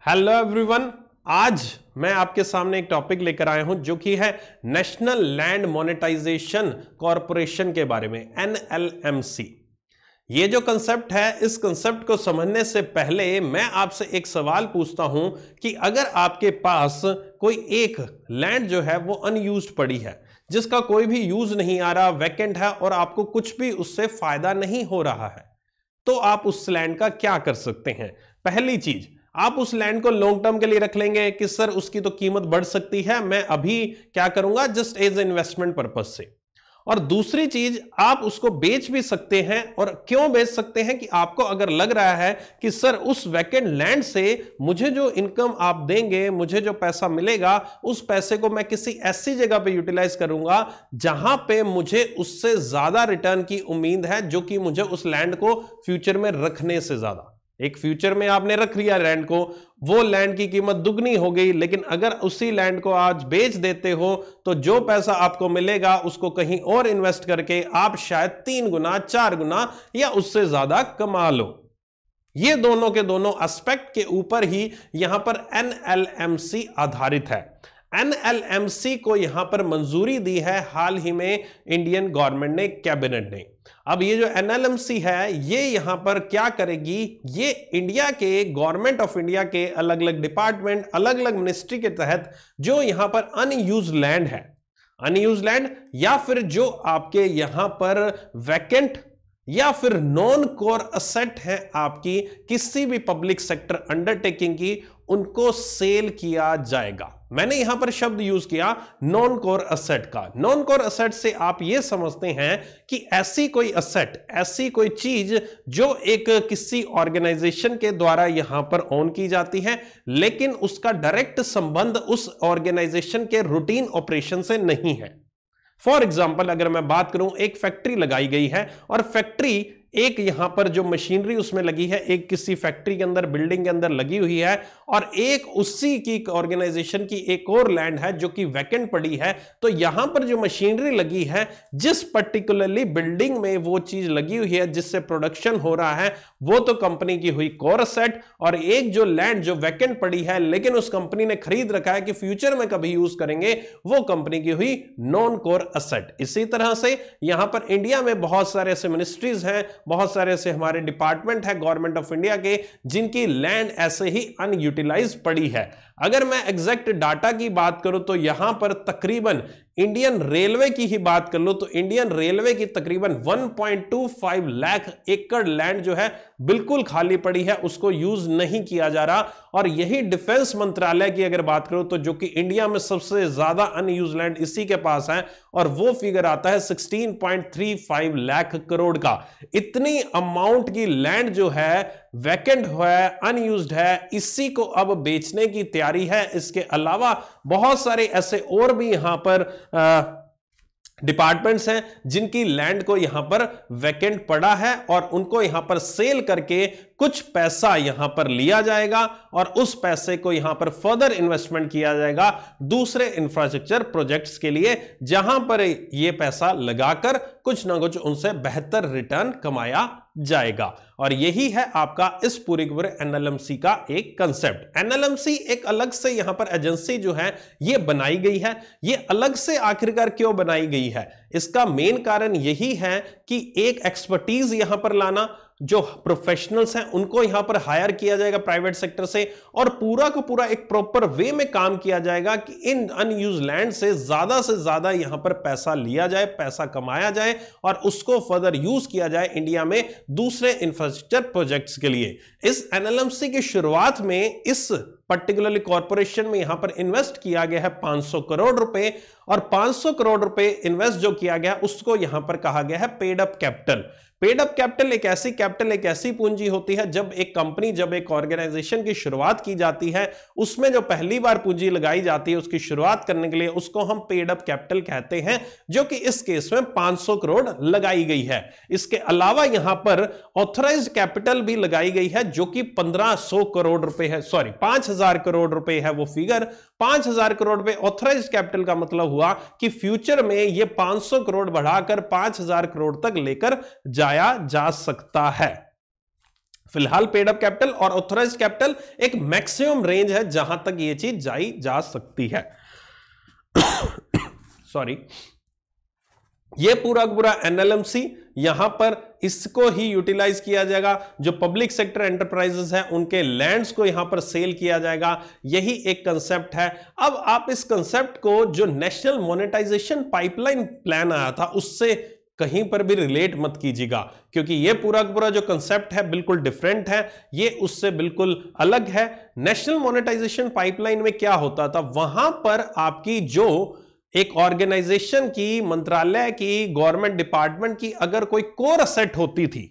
Hello everyone, आज मैं आपके सामने एक टॉपिक लेकर आया हूं जो कि है नेशनल लैंड मोनेटाइजेशन कॉरपोरेशन के बारे में, एनएलएमसी। ये जो कंसेप्ट है, इस कंसेप्ट को समझने से पहले मैं आपसे एक सवाल पूछता हूं कि अगर आपके पास कोई एक लैंड जो है वो अनयूज्ड पड़ी है, जिसका कोई भी यूज नहीं आ रहा, वैकेंट है और आपको कुछ भी उससे फायदा नहीं हो रहा है, तो आप उस लैंड का क्या कर सकते हैं। पहली चीज, आप उस लैंड को लॉन्ग टर्म के लिए रख लेंगे कि सर उसकी तो कीमत बढ़ सकती है, मैं अभी क्या करूंगा, जस्ट एज इन्वेस्टमेंट पर्पज से। और दूसरी चीज, आप उसको बेच भी सकते हैं। और क्यों बेच सकते हैं कि आपको अगर लग रहा है कि सर उस वैकेंट लैंड से मुझे जो इनकम आप देंगे, मुझे जो पैसा मिलेगा, उस पैसे को मैं किसी ऐसी जगह पे यूटिलाइज करूंगा जहां पे मुझे उससे ज्यादा रिटर्न की उम्मीद है, जो कि मुझे उस लैंड को फ्यूचर में रखने से ज्यादा। एक फ्यूचर में आपने रख लिया लैंड को, वो लैंड की कीमत दुगनी हो गई, लेकिन अगर उसी लैंड को आज बेच देते हो तो जो पैसा आपको मिलेगा उसको कहीं और इन्वेस्ट करके आप शायद 3 गुना 4 गुना या उससे ज्यादा कमा लो। ये दोनों के दोनों एस्पेक्ट के ऊपर ही यहां पर एनएलएमसी आधारित है। एनएलएमसी को यहां पर मंजूरी दी है हाल ही में इंडियन गवर्नमेंट ने, कैबिनेट ने। अब ये जो एनएलएमसी है, ये यहां पर क्या करेगी, ये इंडिया के, गवर्नमेंट ऑफ इंडिया के अलग अलग डिपार्टमेंट, अलग अलग मिनिस्ट्री के तहत जो यहां पर अनयूज्ड लैंड है, अनयूज्ड लैंड या फिर जो आपके यहां पर वैकेंट या फिर नॉन कोर असेट है आपकी किसी भी पब्लिक सेक्टर अंडरटेकिंग की, उनको सेल किया जाएगा। मैंने यहां पर शब्द यूज किया नॉन कोर असेट का। नॉन कोर असेट से आप यह समझते हैं कि ऐसी कोई असेट, ऐसी कोई चीज जो एक किसी ऑर्गेनाइजेशन के द्वारा यहां पर ओन की जाती है, लेकिन उसका डायरेक्ट संबंध उस ऑर्गेनाइजेशन के रूटीन ऑपरेशन से नहीं है। फॉर एग्जाम्पल अगर मैं बात करूं, एक फैक्ट्री लगाई गई है और फैक्ट्री एक यहां पर जो मशीनरी उसमें लगी है, एक किसी फैक्ट्री के अंदर, बिल्डिंग के अंदर लगी हुई है, और एक उसी की ऑर्गेनाइजेशन की एक और लैंड है जो कि वैकेंट पड़ी है। तो यहां पर जो मशीनरी लगी है, जिस पर्टिकुलरली बिल्डिंग में वो चीज लगी हुई है जिससे प्रोडक्शन हो रहा है, वो तो कंपनी की हुई कोर असेट। और एक जो लैंड जो वैकेंट पड़ी है लेकिन उस कंपनी ने खरीद रखा है कि फ्यूचर में कभी यूज करेंगे, वो कंपनी की हुई नॉन कोर असेट। इसी तरह से यहां पर इंडिया में बहुत सारे ऐसे मिनिस्ट्रीज हैं, बहुत सारे ऐसे हमारे डिपार्टमेंट है गवर्नमेंट ऑफ इंडिया के, जिनकी लैंड ऐसे ही अनयूटिलाइज पड़ी है। अगर मैं एग्जैक्ट डाटा की बात करूं तो यहां पर तकरीबन इंडियन रेलवे की ही बात कर लो तो इंडियन रेलवे की तकरीबन 1.25 लाख एकड़ लैंड जो है बिल्कुल खाली पड़ी है, उसको यूज नहीं किया जा रहा। और यही डिफेंस मंत्रालय की अगर बात करो तो, जो कि इंडिया में सबसे ज्यादा अनयूज लैंड इसी के पास है, और वो फिगर आता है 16.35 लाख करोड़ का। इतनी अमाउंट की लैंड जो है वैकेंट है, अनयूज्ड है, इसी को अब बेचने की तैयारी है। इसके अलावा बहुत सारे ऐसे और भी यहां पर डिपार्टमेंट्स हैं जिनकी लैंड को यहां पर वैकेंट पड़ा है, और उनको यहां पर सेल करके कुछ पैसा यहां पर लिया जाएगा और उस पैसे को यहां पर फर्दर इन्वेस्टमेंट किया जाएगा दूसरे इंफ्रास्ट्रक्चर प्रोजेक्ट्स के लिए, जहां पर यह पैसा लगाकर कुछ ना कुछ उनसे बेहतर रिटर्न कमाया जाएगा। और यही है आपका इस पूरे एनएलएमसी का एक कंसेप्ट। एनएलएमसी एक अलग से यहां पर एजेंसी जो है ये बनाई गई है। ये अलग से आखिरकार क्यों बनाई गई है, इसका मेन कारण यही है कि एक एक्सपर्टीज यहां पर लाना, जो प्रोफेशनल्स हैं उनको यहां पर हायर किया जाएगा प्राइवेट सेक्टर से, और पूरा का पूरा एक प्रॉपर वे में काम किया जाएगा कि इन अनयूज लैंड से ज्यादा यहां पर पैसा लिया जाए, पैसा कमाया जाए और उसको फर्दर यूज किया जाए इंडिया में दूसरे इंफ्रास्ट्रक्चर प्रोजेक्ट्स के लिए। इस एनएलएमसी की शुरुआत में इस पर्टिकुलरली कॉर्पोरेशन में यहां पर इन्वेस्ट किया गया है 500 करोड़ रुपए, और 500 करोड़ रुपए इन्वेस्ट जो किया गया उसको यहां पर कहा गया है paid up capital. Paid up capital एक ऐसी पूंजी होती है, जब एक कंपनी, जब एक ऑर्गेनाइजेशन की शुरुआत की जाती है, उसमें जो पहली बार पूंजी लगाई जाती है उसकी शुरुआत करने के लिए, उसको हम पेड अप कैपिटल कहते हैं, जो कि इस केस में 500 करोड़ लगाई गई है। इसके अलावा यहां पर ऑथराइज्ड कैपिटल भी लगाई गई है, जो कि 1500 करोड़ रुपए है, सॉरी 5000 करोड़ रुपए है वो फिगर। 5000 करोड़ रुपए ऑथराइज्ड कैपिटल का मतलब हुआ कि फ्यूचर में ये 500 करोड़ बढ़ाकर 5000 करोड़ तक लेकर जाया जा सकता है। फिलहाल पेड अप कैपिटल और ऑथराइज्ड कैपिटल एक मैक्सिमम रेंज है जहां तक ये चीज जाई जा सकती है। सॉरी, ये पूरा एनएलएमसी यहां पर इसको ही यूटिलाइज किया जाएगा। जो पब्लिक सेक्टर एंटरप्राइजेस हैं उनके लैंड्स को यहां पर सेल किया जाएगा, यही एक कंसेप्ट है। अब आप इस कंसेप्ट को जो नेशनल मोनेटाइजेशन पाइपलाइन प्लान आया था उससे कहीं पर भी रिलेट मत कीजिएगा, क्योंकि ये पूरा जो कंसेप्ट है बिल्कुल डिफरेंट है, ये उससे बिल्कुल अलग है। नेशनल मोनेटाइजेशन पाइपलाइन में क्या होता था, वहां पर आपकी जो एक ऑर्गेनाइजेशन की, मंत्रालय की, गवर्नमेंट डिपार्टमेंट की अगर कोई कोर असेट होती थी,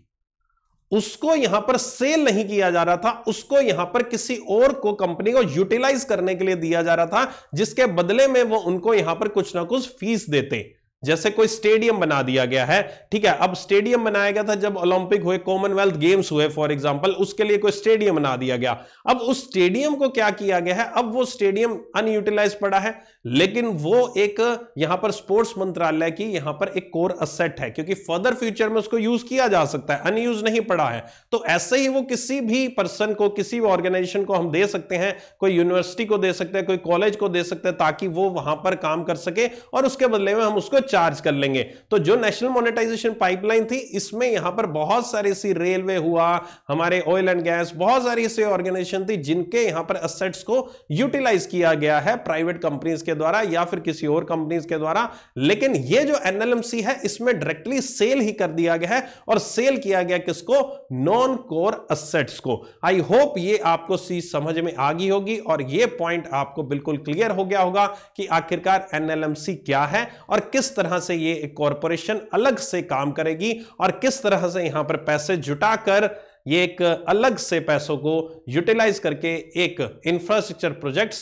उसको यहां पर सेल नहीं किया जा रहा था, उसको यहां पर किसी और को, कंपनी को यूटिलाइज करने के लिए दिया जा रहा था, जिसके बदले में वो उनको यहां पर कुछ ना कुछ फीस देते। जैसे कोई स्टेडियम बना दिया गया है, ठीक है, अब स्टेडियम बनाया गया था जब ओलंपिक हुए, कॉमनवेल्थ गेम्स हुए फॉर एग्जांपल, उसके लिए कोई स्टेडियम बना दिया गया। अब उस स्टेडियम को क्या किया गया है, अब वो स्टेडियम अनयूटिलाइज पड़ा है, लेकिन वो एक यहां पर स्पोर्ट्स मंत्रालय की यहां पर एक कोर असेट है, क्योंकि फर्दर फ्यूचर में उसको यूज किया जा सकता है, अनयूज नहीं पड़ा है। तो ऐसे ही वो किसी भी पर्सन को, किसी भी ऑर्गेनाइजेशन को हम दे सकते हैं, कोई यूनिवर्सिटी को दे सकते हैं, कोई कॉलेज को दे सकते हैं, ताकि वो वहां पर काम कर सके और उसके बदले में हम उसको चार्ज कर लेंगे। तो जो नेशनल मोनेटाइजेशन पाइपलाइन थी, इसमें यहां पर बहुत सारी ऐसी, रेलवे हुआ, हमारे ऑयल एंड गैस, बहुत सारी ऐसी ऑर्गेनाइजेशन थी जिनके यहां पर एसेट्स को यूटिलाइज किया गया है प्राइवेट कंपनीज के द्वारा या फिर किसी और कंपनीज के द्वारा। लेकिन ये जो एनएलएमसी है इसमें डायरेक्टली सेल ही कर दिया गया है, और सेल किया गया किसको, नॉन कोर एसेट्स को। आई होप ये आपको चीज समझ में आ गई होगी और ये पॉइंट आपको बिल्कुल क्लियर हो गया होगा कि आखिरकार एनएलएमसी क्या है और किस तरह से ये एक कॉरपोरेशन अलग से काम करेगी और किस तरह से यहां पर पैसे जुटाकर ये एक अलग से पैसों को यूटिलाइज करके एक इंफ्रास्ट्रक्चर प्रोजेक्ट्स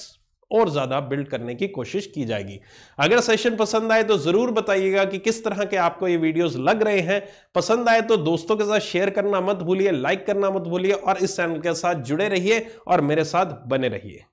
और ज्यादा बिल्ड करने की कोशिश की जाएगी। अगर सेशन पसंद आए तो जरूर बताइएगा कि किस तरह के आपको ये वीडियोस लग रहे हैं। पसंद आए तो दोस्तों के साथ शेयर करना मत भूलिए, लाइक करना मत भूलिए और इस चैनल के साथ जुड़े रहिए और मेरे साथ बने रहिए।